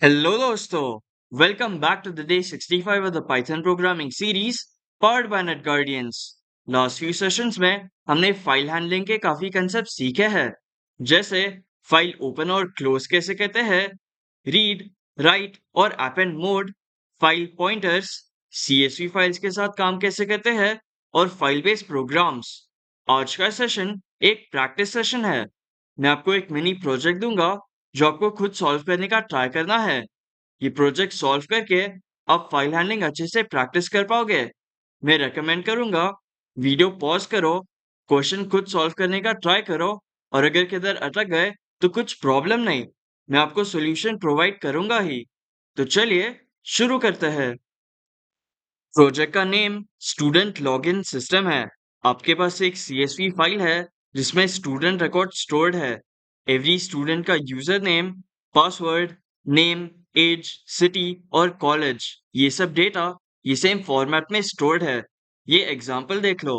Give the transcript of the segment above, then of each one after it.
Hello दोस्तों, welcome back to the day 65 of the Python programming series powered by NetGuardians. Last few sessions में हमने file handling के काफी concept सीखे हैं, जैसे फाइल ओपन और क्लोज कैसे कहते हैं, रीड, राइट और append mode, file pointers, CSV files के साथ काम कैसे करते हैं और फाइल बेस्ड प्रोग्राम्स। आज का सेशन एक प्रैक्टिस सेशन है। मैं आपको एक मिनी प्रोजेक्ट दूंगा जो आपको खुद सॉल्व करने का ट्राई करना है। ये प्रोजेक्ट सॉल्व करके आप फाइल हैंडलिंग अच्छे से प्रैक्टिस कर पाओगे। मैं रेकमेंड करूंगा वीडियो पॉज करो, क्वेश्चन खुद सॉल्व करने का ट्राई करो और अगर किधर अटक गए तो कुछ प्रॉब्लम नहीं, मैं आपको सॉल्यूशन प्रोवाइड करूंगा ही। तो चलिए शुरू करते हैं। प्रोजेक्ट का नेम स्टूडेंट लॉगिन सिस्टम है। आपके पास एक CSV फाइल है जिसमें स्टूडेंट रिकॉर्ड स्टोर्ड है। एवरी स्टूडेंट का user name, password, name, age, city और कॉलेज, ये सब डेटा ये सेम फॉर्मेट में स्टोर्ड है। ये एग्जांपल देख लो।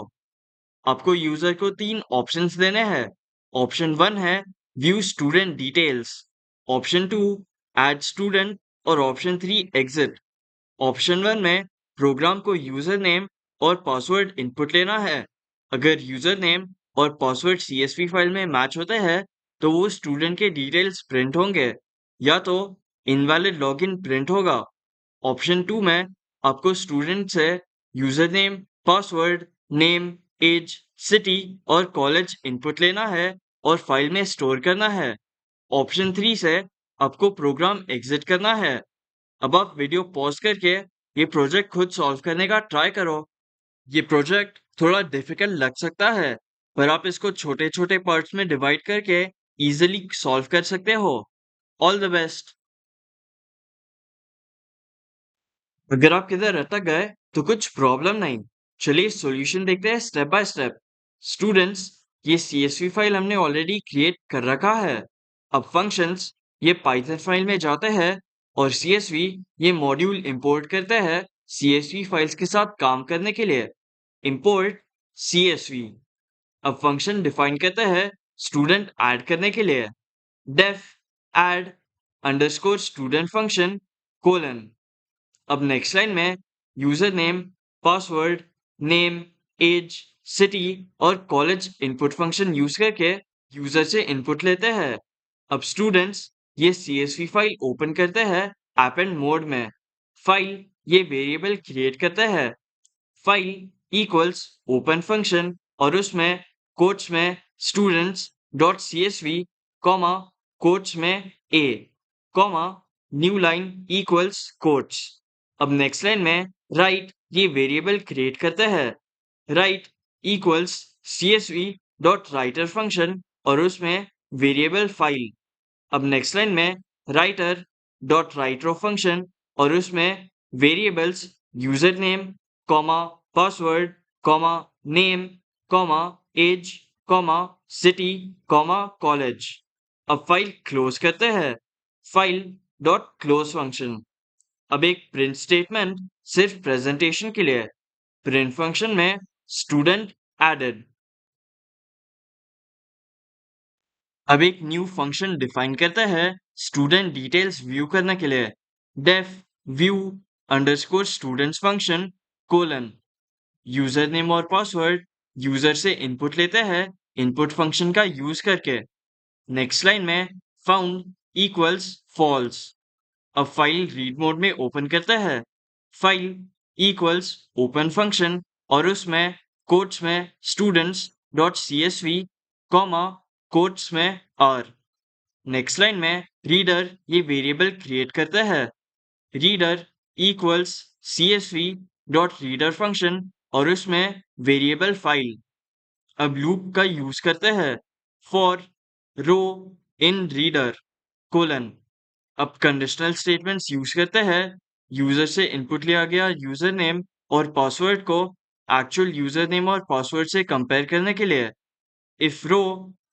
आपको यूजर को तीन ऑप्शंस देने हैं। ऑप्शन वन है view student details, option two add student और option three exit. Option one में प्रोग्राम को यूजर नेम और पासवर्ड इनपुट लेना है। अगर यूजर नेम और पासवर्ड CSV फाइल में मैच होते हैं तो वो स्टूडेंट के डिटेल्स प्रिंट होंगे, या तो इनवैलिड लॉगिन प्रिंट होगा। ऑप्शन टू में आपको स्टूडेंट से user name, password, name, age, city और कॉलेज इनपुट लेना है और फाइल में स्टोर करना है। ऑप्शन थ्री से आपको प्रोग्राम एग्जिट करना है। अब आप वीडियो पॉज करके ये प्रोजेक्ट खुद सॉल्व करने का ट्राई करो। ये प्रोजेक्ट थोड़ा डिफिकल्ट लग सकता है, पर आप इसको छोटे छोटे पार्ट्स में डिवाइड करके इजीली सॉल्व कर सकते हो। All the best. अगर आप किधर अटक गए तो कुछ प्रॉब्लम नहीं, चलिए सॉल्यूशन देखते हैं स्टेप बाय स्टेप। स्टूडेंट्स, ये CSV फाइल हमने ऑलरेडी क्रिएट कर रखा है। अब फंक्शंस ये पाइथन फाइल में जाते हैं और CSV ये मॉड्यूल इंपोर्ट करते हैं CSV फाइल्स के साथ काम करने के लिए। Import CSV। अब फंक्शन डिफाइन करते हैं स्टूडेंट ऐड करने के लिए। Def add underscore student function colon. अब नेक्स्ट लाइन में user name, password, name, age, city और कॉलेज इनपुट फंक्शन यूज करके यूजर से इनपुट लेते हैं। अब स्टूडेंट्स ये CSV फाइल ओपन करते हैं एपेंड मोड में। फाइल ये वेरिएबल क्रिएट करते हैं। फाइल इक्वल्स ओपन फंक्शन और उसमें कोट्स में students dot CSV comma quotes में A comma new line equals quotes. अब नेक्स्ट लाइन में राइट ये वेरिएबल क्रिएट करते हैं। Write equals CSV dot writer function और उसमें वेरिएबल फाइल। अब नेक्स्ट लाइन में राइटर डॉट राइटर फंक्शन और उसमें variables user name comma password comma name comma age comma city comma college. अब फाइल क्लोज करते हैं। File dot close function. अब एक प्रिंट स्टेटमेंट सिर्फ प्रेजेंटेशन के लिए। प्रिंट फंक्शन में स्टूडेंट एडेड। अब एक न्यू फंक्शन डिफाइन करते हैं स्टूडेंट डिटेल्स व्यू करने के लिए। Def view underscore students function colon. User name और पासवर्ड यूजर से इनपुट लेते हैं इनपुट फंक्शन का यूज करके। नेक्स्ट लाइन में फाउंड इक्वल्स फॉल्स। अब फाइल रीड मोड में ओपन करता है। फाइल इक्वल्स ओपन फंक्शन और उसमें कोट्स में students dot CSV comma quotes में आर। नेक्स्ट लाइन में रीडर ये वेरिएबल क्रिएट करता है। Reader equals CSV dot reader function और उसमें वेरिएबल फाइल। अब लूप का यूज करते हैं for row in reader colon. अब कंडीशनल स्टेटमेंट्स यूज करते हैं यूजर से इनपुट लिया गया यूजर नेम और पासवर्ड को एक्चुअल यूजर नेम और पासवर्ड से कंपेयर करने के लिए। इफ रो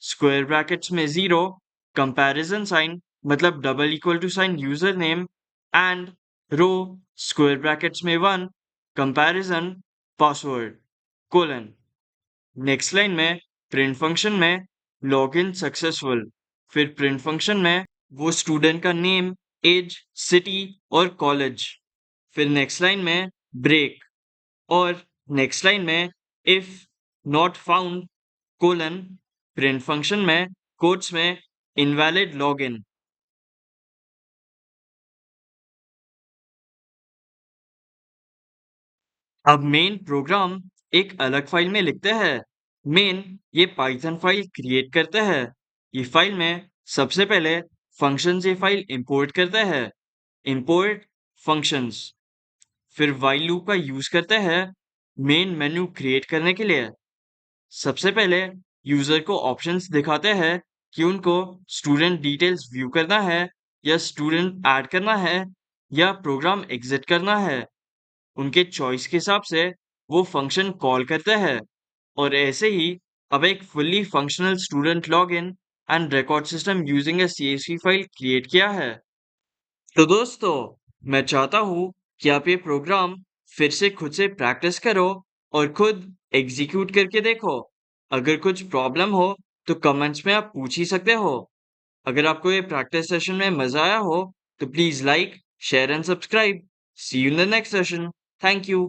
स्क्वायर ब्रैकेट्स में 0, कंपैरिजन साइन मतलब double equal to sign user name and row square brackets में 1, comparison password colon. Next line में प्रिंट फंक्शन में लॉगिन सक्सेसफुल। फिर प्रिंट फंक्शन में वो स्टूडेंट का नेम, एज, सिटी और कॉलेज। फिर नेक्स्ट लाइन में ब्रेक, और नेक्स्ट लाइन में if not found colon, print function में कोट्स में इनवैलिड लॉगिन। अब मेन प्रोग्राम एक अलग फाइल में लिखते हैं। मेन ये पाइथन फाइल क्रिएट करते हैं। ये फाइल में सबसे पहले फंक्शन ये फाइल इंपोर्ट करते हैं, इंपोर्ट फंक्शंस। फिर व्हाइल लूप का यूज करते हैं मेन मेन्यू क्रिएट करने के लिए। सबसे पहले यूजर को ऑप्शंस दिखाते हैं कि उनको स्टूडेंट डिटेल्स व्यू करना है, या स्टूडेंट ऐड करना है, या प्रोग्राम एग्जिट करना है। उनके चॉइस के हिसाब से वो फंक्शन कॉल करते हैं। और ऐसे ही अब एक fully functional student login and record system using A CSV file create किया है। तो दोस्तों, मैं चाहता हूँ कि आप ये प्रोग्राम फिर से खुद से प्रैक्टिस करो और खुद एग्जीक्यूट करके देखो। अगर कुछ प्रॉब्लम हो तो कमेंट्स में आप पूछ ही सकते हो। अगर आपको ये प्रैक्टिस सेशन में मजा आया हो तो please like, share and subscribe. See you in the next session. Thank you.